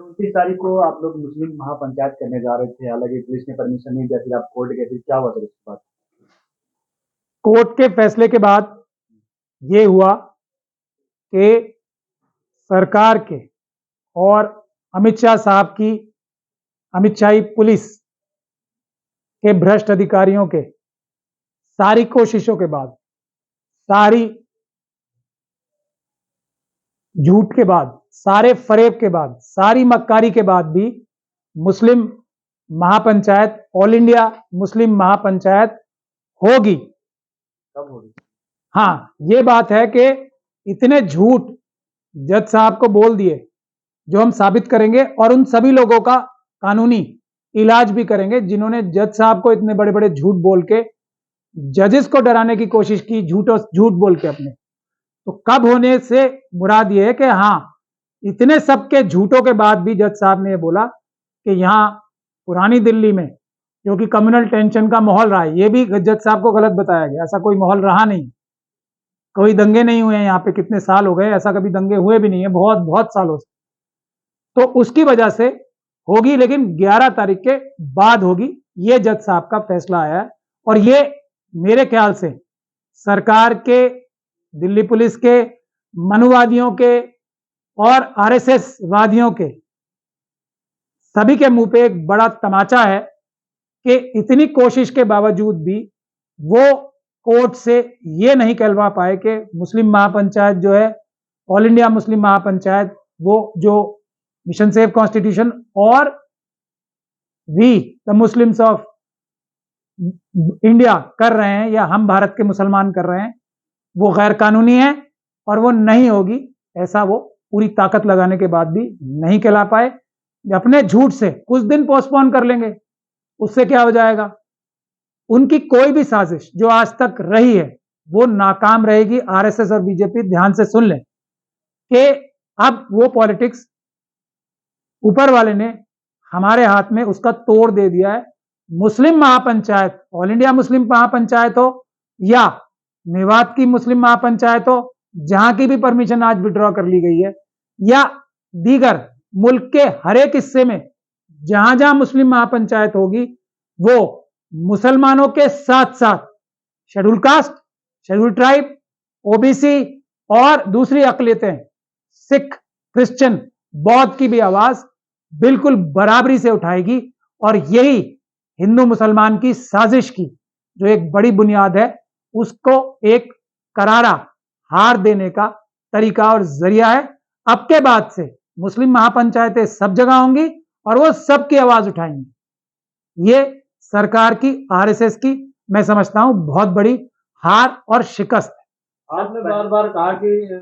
29 तारीख को आप लोग मुस्लिम महापंचायत करने जा रहे थे, हालांकि पुलिस ने परमिशन नहीं दिया, फिर आप कोर्ट गए थे, क्या हुआ सर इसके बाद? कोर्ट के फैसले के बाद ये हुआ कि सरकार के और अमित शाह साहब की, अमित शाही पुलिस के भ्रष्ट अधिकारियों के सारी कोशिशों के बाद, सारी झूठ के बाद, सारे फरेब के बाद, सारी मक्कारी के बाद भी मुस्लिम महापंचायत, ऑल इंडिया मुस्लिम महापंचायत होगी। कब होगी? हाँ, ये बात है कि इतने झूठ जज साहब को बोल दिए जो हम साबित करेंगे, और उन सभी लोगों का कानूनी इलाज भी करेंगे जिन्होंने जज साहब को इतने बड़े बड़े झूठ बोल के जजेस को डराने की कोशिश की, झूठ बोल के अपने। तो कब होने से मुराद ये है कि हाँ, इतने सबके झूठों के बाद भी जज साहब ने ये बोला कि यहाँ पुरानी दिल्ली में क्योंकि कम्युनल टेंशन का माहौल रहा है, ये भी जज साहब को गलत बताया गया, ऐसा कोई माहौल रहा नहीं, कोई दंगे नहीं हुए हैं यहाँ पे, कितने साल हो गए, ऐसा कभी दंगे हुए भी नहीं है, बहुत बहुत सालों से। तो उसकी वजह से होगी, लेकिन 11 तारीख के बाद होगी, ये जज साहब का फैसला आया है। और ये मेरे ख्याल से सरकार के, दिल्ली पुलिस के, मनुवादियों के और आरएसएस वादियों के सभी के मुंह पे एक बड़ा तमाचा है कि इतनी कोशिश के बावजूद भी वो कोर्ट से ये नहीं कहलवा पाए कि मुस्लिम महापंचायत जो है, ऑल इंडिया मुस्लिम महापंचायत, वो जो मिशन सेव कॉन्स्टिट्यूशन और we the Muslims of India कर रहे हैं, या हम भारत के मुसलमान कर रहे हैं, वो गैर कानूनी है और वो नहीं होगी, ऐसा वो पूरी ताकत लगाने के बाद भी नहीं कहला पाए। अपने झूठ से कुछ दिन पोस्टपोन कर लेंगे, उससे क्या हो जाएगा? उनकी कोई भी साजिश जो आज तक रही है वो नाकाम रहेगी। आरएसएस और बीजेपी ध्यान से सुन लें कि अब वो पॉलिटिक्स ऊपर वाले ने हमारे हाथ में उसका तोड़ दे दिया है। Muslim Mahapanchayat, all India Muslim महापंचायत हो या मेवात की मुस्लिम महापंचायत हो, जहां की भी परमिशन आज विड्रॉ कर ली गई है, या दीगर मुल्क के हर एक हिस्से में जहां जहां मुस्लिम महापंचायत होगी, वो मुसलमानों के साथ साथ schedule caste, schedule tribe, OBC और दूसरी अकलियतें, सिख, क्रिश्चियन, बौद्ध की भी आवाज बिल्कुल बराबरी से उठाएगी। और यही हिंदू मुसलमान की साजिश की जो एक बड़ी बुनियाद है, उसको एक करारा हार देने का तरीका और जरिया है। अब के बाद से मुस्लिम महापंचायतें सब जगह होंगी और वो सबकी आवाज उठाएंगी। ये सरकार की, आरएसएस की, मैं समझता हूं बहुत बड़ी हार और शिकस्त है। आपने बार बार कहा कि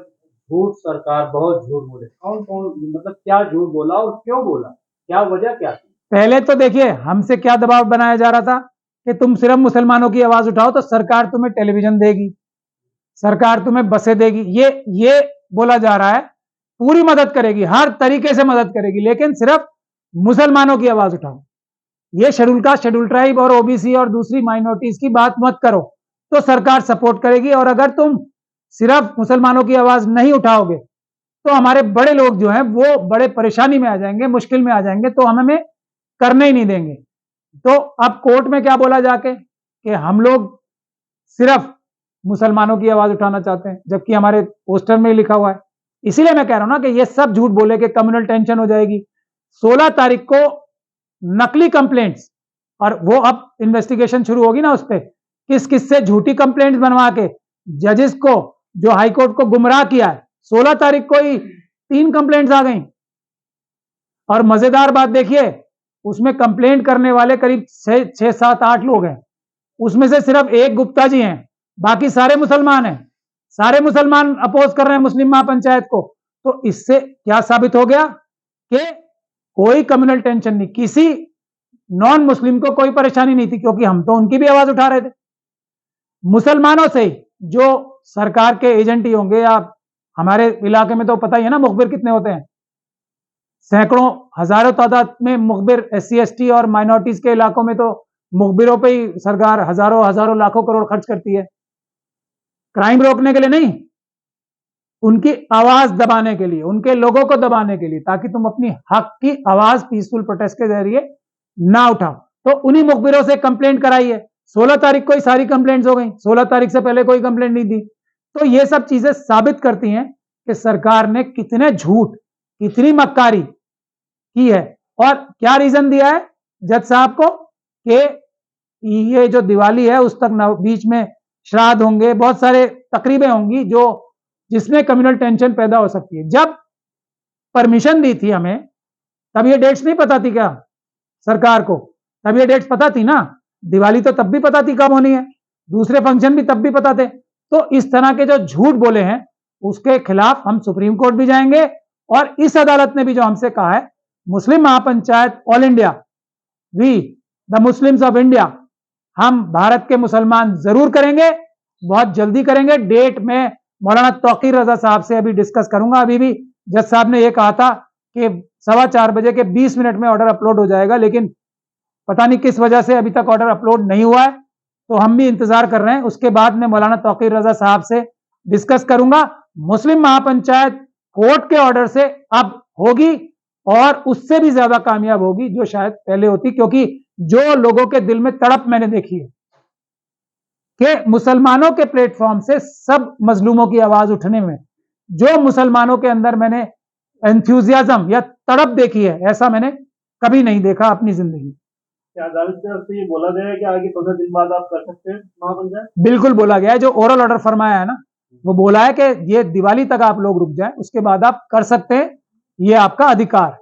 झूठ, सरकार बहुत झूठ बोले, कौन कौन, मतलब क्या झूठ बोला और क्यों बोला, क्या वजह क्या थी? पहले तो देखिए, हमसे क्या दबाव बनाया जा रहा था कि तुम सिर्फ मुसलमानों की आवाज उठाओ तो सरकार तुम्हें टेलीविजन देगी, सरकार तुम्हें बसें देगी, ये बोला जा रहा है। पूरी मदद करेगी, हर तरीके से मदद करेगी, लेकिन सिर्फ मुसलमानों की आवाज उठाओ। ये शेड्यूल कास्ट, शेड्यूल ट्राइब और ओबीसी और दूसरी माइनॉरिटीज की बात मत करो, तो सरकार सपोर्ट करेगी। और अगर तुम सिर्फ मुसलमानों की आवाज नहीं उठाओगे तो हमारे बड़े लोग जो हैं वो बड़े परेशानी में आ जाएंगे, मुश्किल में आ जाएंगे, तो हमें करने ही नहीं देंगे। तो अब कोर्ट में क्या बोला जाके कि हम लोग सिर्फ मुसलमानों की आवाज उठाना चाहते हैं, जबकि हमारे पोस्टर में लिखा हुआ है। इसीलिए मैं कह रहा हूं ना कि ये सब झूठ बोले कि कम्युनल टेंशन हो जाएगी। 16 तारीख को नकली कंप्लेंट्स, और वो अब इन्वेस्टिगेशन शुरू होगी ना उस पर, किस किस से झूठी कंप्लेंट्स बनवा के जजेस को, जो हाईकोर्ट को गुमराह किया है। 16 तारीख को ही 3 कंप्लेंट्स आ गई। और मजेदार बात देखिए, उसमें कंप्लेंट करने वाले करीब 6, 7, 8 लोग हैं, उसमें से सिर्फ एक गुप्ता जी हैं, बाकी सारे मुसलमान हैं, सारे मुसलमान अपोज कर रहे हैं मुस्लिम महापंचायत को। तो इससे क्या साबित हो गया कि कोई कम्युनल टेंशन नहीं, किसी नॉन मुस्लिम को कोई परेशानी नहीं थी, क्योंकि हम तो उनकी भी आवाज उठा रहे थे। मुसलमानों से जो सरकार के एजेंट ही होंगे, या हमारे इलाके में तो पता ही है ना मुखबिर कितने होते हैं, सैकड़ों हजारों तादाद में मुखबिर एससी एसटी और माइनॉरिटीज के इलाकों में तो मुखबिरों पे ही सरकार हजारों हजारों लाखों करोड़ खर्च करती है, क्राइम रोकने के लिए नहीं, उनकी आवाज दबाने के लिए, उनके लोगों को दबाने के लिए, ताकि तुम अपनी हक की आवाज पीसफुल प्रोटेस्ट के जरिए ना उठाओ। तो उन्हीं मुखबिरों से कंप्लेंट कराई है। 16 तारीख को ही सारी कंप्लेंट्स हो गई, 16 तारीख से पहले कोई कंप्लेंट नहीं दी। तो ये सब चीजें साबित करती हैं कि सरकार ने कितने झूठ, कितनी मक्कारी की है। और क्या रीजन दिया है जज साहब को कि ये जो दिवाली है उस तक बीच में श्राद्ध होंगे, बहुत सारे तकरीबें होंगी जो जिसमें कम्युनल टेंशन पैदा हो सकती है। जब परमिशन दी थी हमें, तब ये डेट्स नहीं पता थी क्या सरकार को? तब ये डेट्स पता थी ना। दिवाली तो तब भी पता थी कब होनी है, दूसरे फंक्शन भी तब भी पता थे। तो इस तरह के जो झूठ बोले हैं उसके खिलाफ हम सुप्रीम कोर्ट भी जाएंगे। और इस अदालत ने भी जो हमसे कहा है, Muslim Mahapanchayat all India, we the Muslims of India, हम भारत के मुसलमान जरूर करेंगे, बहुत जल्दी करेंगे। डेट में मौलाना तौकीर रजा साहब से अभी डिस्कस करूंगा। अभी भी जज साहब ने यह कहा था कि 4:15 बजे के 20 मिनट में ऑर्डर अपलोड हो जाएगा, लेकिन पता नहीं किस वजह से अभी तक ऑर्डर अपलोड नहीं हुआ है। तो हम भी इंतजार कर रहे हैं। उसके बाद मैं मौलाना तौकीर रजा साहब से डिस्कस करूंगा। मुस्लिम महापंचायत कोर्ट के ऑर्डर से अब होगी और उससे भी ज्यादा कामयाब होगी जो शायद पहले होती, क्योंकि जो लोगों के दिल में तड़प मैंने देखी है कि मुसलमानों के प्लेटफॉर्म से सब मजलूमों की आवाज उठने में, जो मुसलमानों के अंदर मैंने एंथुजियाज्म या तड़प देखी है, ऐसा मैंने कभी नहीं देखा अपनी जिंदगी। क्या अदालत की तरफ से ये बोला गया है कि आगे 15 दिन बाद आप कर सकते हैं महापंचायत? बिल्कुल बोला गया है। जो ओरल ऑर्डर फरमाया है ना, वो बोला है कि ये दिवाली तक आप लोग रुक जाएं, उसके बाद आप कर सकते हैं, ये आपका अधिकार है।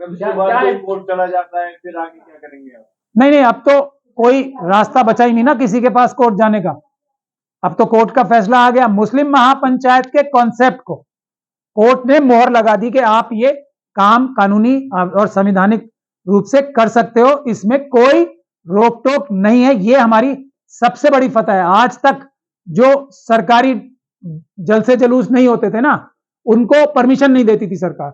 उसके बाद कोई कोर्ट चला जाता है, फिर आगे क्या करेंगे आप? नहीं, अब तो कोई रास्ता बचा ही नहीं ना किसी के पास कोर्ट जाने का। अब तो कोर्ट का फैसला आ गया। मुस्लिम महापंचायत के कॉन्सेप्ट को कोर्ट ने मोहर लगा दी कि आप ये काम कानूनी और संवैधानिक रूप से कर सकते हो, इसमें कोई रोक टोक नहीं है। ये हमारी सबसे बड़ी फतह है। आज तक जो सरकारी जलसे जुलूस नहीं होते थे ना, उनको परमिशन नहीं देती थी सरकार।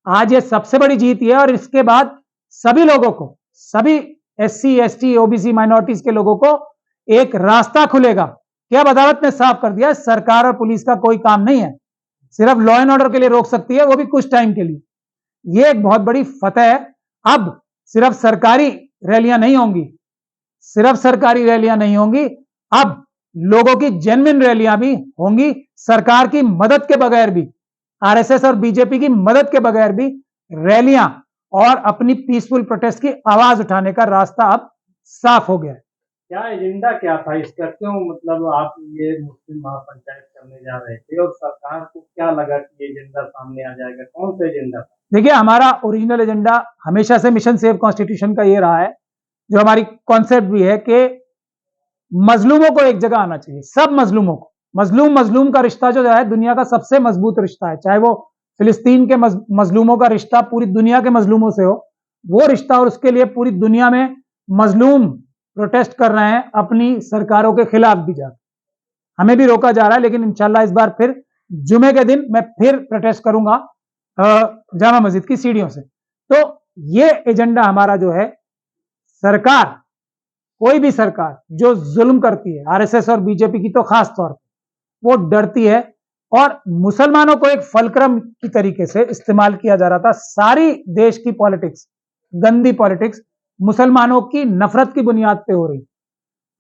आज ये सबसे बड़ी जीत है। और इसके बाद सभी लोगों को, सभी SC ST OBC माइनॉरिटीज के लोगों को एक रास्ता खुलेगा कि अब अदालत ने साफ कर दिया सरकार और पुलिस का कोई काम नहीं है, सिर्फ लॉ एंड ऑर्डर के लिए रोक सकती है, वो भी कुछ टाइम के लिए। ये एक बहुत बड़ी फतह है। अब सिर्फ सरकारी रैलियां नहीं होंगी, सिर्फ सरकारी रैलियां नहीं होंगी, अब लोगों की जेन्युइन रैलियां भी होंगी, सरकार की मदद के बगैर भी, RSS और बीजेपी की मदद के बगैर भी रैलियां और अपनी पीसफुल प्रोटेस्ट की आवाज उठाने का रास्ता अब साफ हो गया है। क्या एजेंडा क्या था इसका? क्यों मतलब आप ये मुस्लिम महापंचायत करने जा रहे थे और सरकार को क्या लगा कि ये एजेंडा सामने आ जाएगा? कौन सा एजेंडा था? देखिए, हमारा ओरिजिनल एजेंडा हमेशा से मिशन सेव कॉन्स्टिट्यूशन का ये रहा है, जो हमारी कॉन्सेप्ट भी है कि मजलूमों को एक जगह आना चाहिए, सब मजलूमों को। मजलूम का रिश्ता जो है दुनिया का सबसे मजबूत रिश्ता है, चाहे वो फिलिस्तीन के मजलूमों का रिश्ता पूरी दुनिया के मजलूमों से हो, वो रिश्ता। और उसके लिए पूरी दुनिया में मजलूम प्रोटेस्ट कर रहे हैं अपनी सरकारों के खिलाफ भी जाकर। हमें भी रोका जा रहा है, लेकिन इंशाल्लाह इस बार फिर जुमे के दिन मैं फिर प्रोटेस्ट करूंगा जामा मस्जिद की सीढ़ियों से। तो ये एजेंडा हमारा जो है, सरकार, कोई भी सरकार जो जुल्म करती है, RSS और बीजेपी की तो खास तौर पर, वो डरती है। और मुसलमानों को एक फलक्रम की तरीके से इस्तेमाल किया जा रहा था। सारी देश की पॉलिटिक्स, गंदी पॉलिटिक्स मुसलमानों की नफरत की बुनियाद पे हो रही।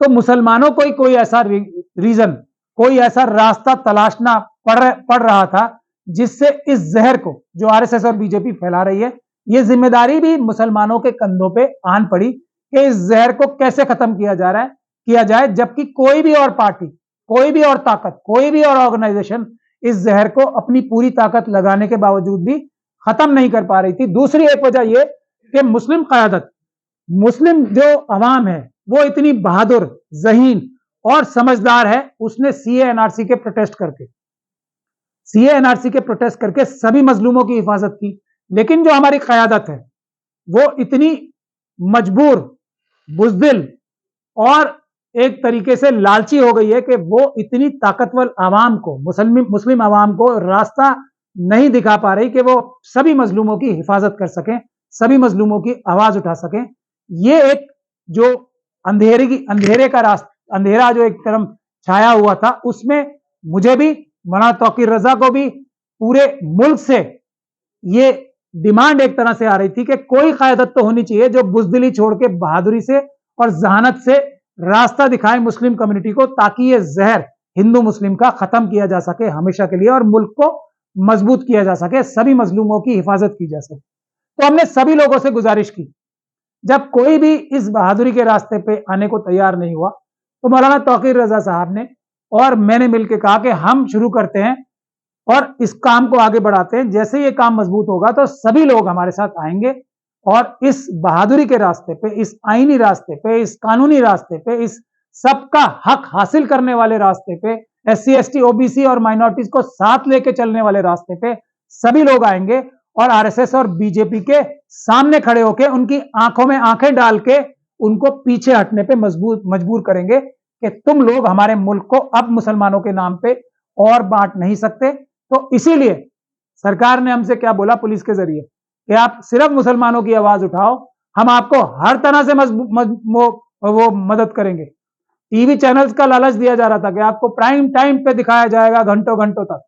तो मुसलमानों को ही कोई ऐसा रीजन, कोई ऐसा रास्ता तलाशना पड़ रहा था जिससे इस जहर को जो RSS और बीजेपी फैला रही है, ये जिम्मेदारी भी मुसलमानों के कंधों पे आन पड़ी कि इस जहर को कैसे खत्म किया जाए, जबकि कोई भी और पार्टी, कोई भी और ताकत, कोई भी और ऑर्गेनाइजेशन इस जहर को अपनी पूरी ताकत लगाने के बावजूद भी खत्म नहीं कर पा रही थी। दूसरी एक वजह यह कि मुस्लिम क़यादत, मुस्लिम जो अवाम है, वो इतनी बहादुर, ज़हीन और समझदार है। उसने CA NRC के प्रोटेस्ट करके सभी मजलूमों की हिफाजत की। लेकिन जो हमारी क़यादत है वो इतनी मजबूर, बुज़दिल और एक तरीके से लालची हो गई है कि वो इतनी ताकतवर आवाम को, मुस्लिम आवाम को रास्ता नहीं दिखा पा रही कि वो सभी मजलूमों की हिफाजत कर सकें, सभी मजलूमों की आवाज उठा सकें। ये एक जो अंधेरा जो एक तरफ छाया हुआ था, उसमें मुझे भी मौलाना तौकीर रजा को भी पूरे मुल्क से ये डिमांड एक तरह से आ रही थी कि कोई क़यादत तो होनी चाहिए जो बुज़दिली छोड़ के बहादुरी से और जहानत से रास्ता दिखाए मुस्लिम कम्युनिटी को, ताकि ये जहर हिंदू मुस्लिम का खत्म किया जा सके हमेशा के लिए और मुल्क को मजबूत किया जा सके, सभी मजलूमों की हिफाजत की जा सके। तो हमने सभी लोगों से गुजारिश की, जब कोई भी इस बहादुरी के रास्ते पे आने को तैयार नहीं हुआ तो मौलाना तौकीर रजा साहब ने और मैंने मिलकर कहा कि हम शुरू करते हैं और इस काम को आगे बढ़ाते हैं। जैसे ये काम मजबूत होगा तो सभी लोग हमारे साथ आएंगे और इस बहादुरी के रास्ते पे, इस आईनी रास्ते पे, इस कानूनी रास्ते पे, इस सबका हक हासिल करने वाले रास्ते पे, SC ST OBC और माइनॉरिटीज को साथ लेके चलने वाले रास्ते पे सभी लोग आएंगे और RSS और बीजेपी के सामने खड़े होकर उनकी आंखों में आंखें डाल के उनको पीछे हटने पे मजबूर करेंगे कि तुम लोग हमारे मुल्क को अब मुसलमानों के नाम पे और बांट नहीं सकते। तो इसीलिए सरकार ने हमसे क्या बोला पुलिस के जरिए कि आप सिर्फ मुसलमानों की आवाज उठाओ, हम आपको हर तरह से वो मदद करेंगे। टीवी चैनल्स का लालच दिया जा रहा था कि आपको प्राइम टाइम पे दिखाया जाएगा घंटों घंटों तक,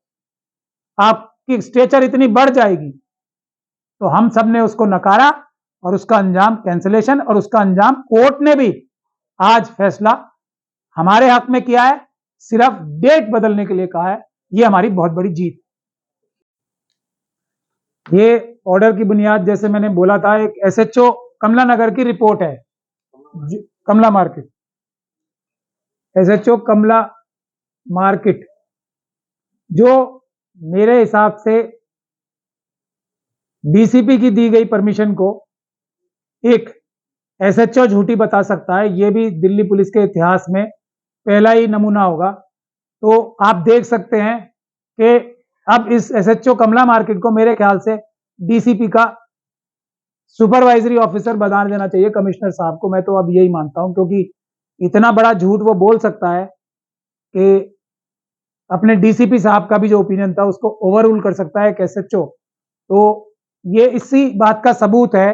आपकी स्टेचर इतनी बढ़ जाएगी। तो हम सब ने उसको नकारा और उसका अंजाम कैंसिलेशन, और उसका अंजाम कोर्ट ने भी आज फैसला हमारे हक में किया है, सिर्फ डेट बदलने के लिए कहा है। ये हमारी बहुत बड़ी जीत। ये ऑर्डर की बुनियाद जैसे मैंने बोला था, एक SHO कमला नगर की रिपोर्ट है, कमला मार्केट, SHO कमला मार्केट, जो मेरे हिसाब से DCP की दी गई परमिशन को एक SHO झूठी बता सकता है। यह भी दिल्ली पुलिस के इतिहास में पहला ही नमूना होगा। तो आप देख सकते हैं कि अब इस SHO कमला मार्केट को मेरे ख्याल से DCP का सुपरवाइजरी ऑफिसर बना देना चाहिए, कमिश्नर साहब को। मैं तो अब यही मानता हूं, क्योंकि इतना बड़ा झूठ वो बोल सकता है कि अपने DCP साहब का भी जो ओपिनियन था उसको ओवररूल कर सकता है एक SHO। तो ये इसी बात का सबूत है।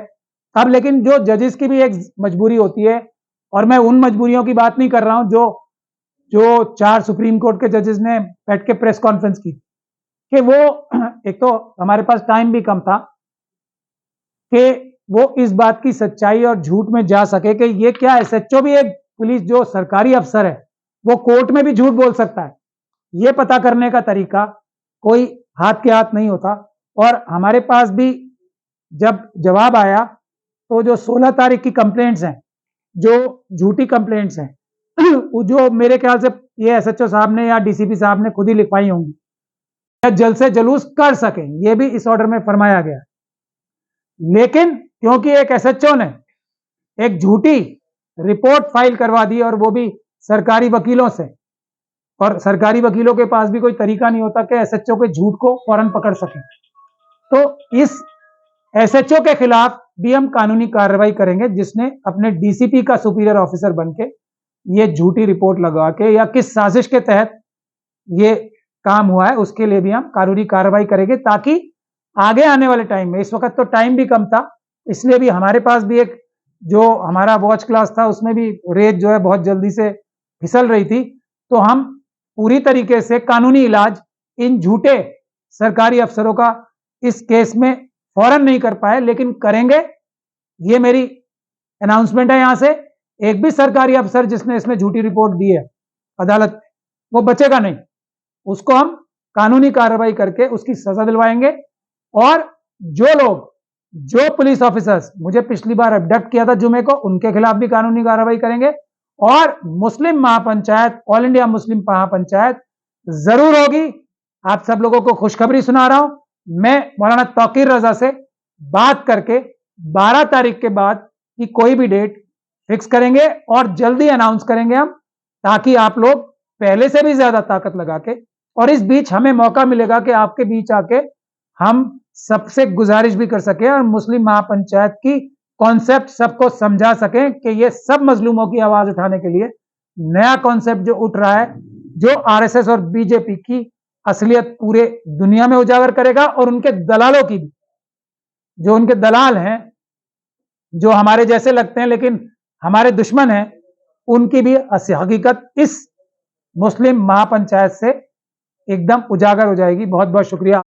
अब लेकिन जो जजेस की भी एक मजबूरी होती है, और मैं उन मजबूरियों की बात नहीं कर रहा हूं जो 4 सुप्रीम कोर्ट के जजेस ने बैठ के प्रेस कॉन्फ्रेंस की, कि वो एक तो हमारे पास टाइम भी कम था कि वो इस बात की सच्चाई और झूठ में जा सके कि ये क्या SHO भी एक पुलिस जो सरकारी अफसर है वो कोर्ट में भी झूठ बोल सकता है। ये पता करने का तरीका कोई हाथ के हाथ नहीं होता। और हमारे पास भी जब जवाब आया तो जो 16 तारीख की कंप्लेंट्स हैं, जो झूठी कंप्लेंट्स हैं, जो मेरे ख्याल से ये SHO साहब ने या DCP साहब ने खुद ही लिखवाई होंगी, जल्द से जलूस कर सकें, यह भी इस ऑर्डर में फरमाया गया। लेकिन क्योंकि एक SHO ने एक झूठी रिपोर्ट फाइल करवा दी, और वो भी सरकारी वकीलों से, और सरकारी वकीलों के पास भी कोई तरीका नहीं होता कि SHO के झूठ को फौरन पकड़ सकें, तो इस SHO के खिलाफ भी हम कानूनी कार्रवाई करेंगे जिसने अपने DCP का सुपीरियर ऑफिसर बनके ये झूठी रिपोर्ट लगा के या किस साजिश के तहत ये काम हुआ है, उसके लिए भी हम कानूनी कार्रवाई करेंगे, ताकि आगे आने वाले टाइम में, इस वक्त तो टाइम भी कम था, इसलिए भी हमारे पास भी एक जो हमारा वॉच क्लास था उसमें भी रेत जो है बहुत जल्दी से फिसल रही थी। तो हम पूरी तरीके से कानूनी इलाज इन झूठे सरकारी अफसरों का इस केस में फौरन नहीं कर पाए, लेकिन करेंगे। ये मेरी अनाउंसमेंट है यहां से। एक भी सरकारी अफसर जिसने इसमें झूठी रिपोर्ट दी है अदालत में, वो बचेगा नहीं, उसको हम कानूनी कार्रवाई करके उसकी सजा दिलवाएंगे। और जो पुलिस ऑफिसर्स मुझे पिछली बार अबडक्ट किया था जुमे को, उनके खिलाफ भी कानूनी कार्रवाई करेंगे। और मुस्लिम महापंचायत, ऑल इंडिया मुस्लिम महापंचायत जरूर होगी। आप सब लोगों को खुशखबरी सुना रहा हूं, मैं मौलाना तौकीर रजा से बात करके 12 तारीख के बाद की कोई भी डेट फिक्स करेंगे और जल्दी अनाउंस करेंगे हम, ताकि आप लोग पहले से भी ज्यादा ताकत लगा के, और इस बीच हमें मौका मिलेगा कि आपके बीच आके हम सबसे गुजारिश भी कर सके और मुस्लिम महापंचायत की कॉन्सेप्ट सबको समझा सकें कि ये सब मजलूमों की आवाज उठाने के लिए नया कॉन्सेप्ट जो उठ रहा है, जो RSS और बीजेपी की असलियत पूरे दुनिया में उजागर करेगा, और उनके दलालों की भी, जो उनके दलाल हैं, जो हमारे जैसे लगते हैं लेकिन हमारे दुश्मन हैं, उनकी भी हकीकत इस मुस्लिम महापंचायत से एकदम उजागर हो जाएगी। बहुत बहुत शुक्रिया।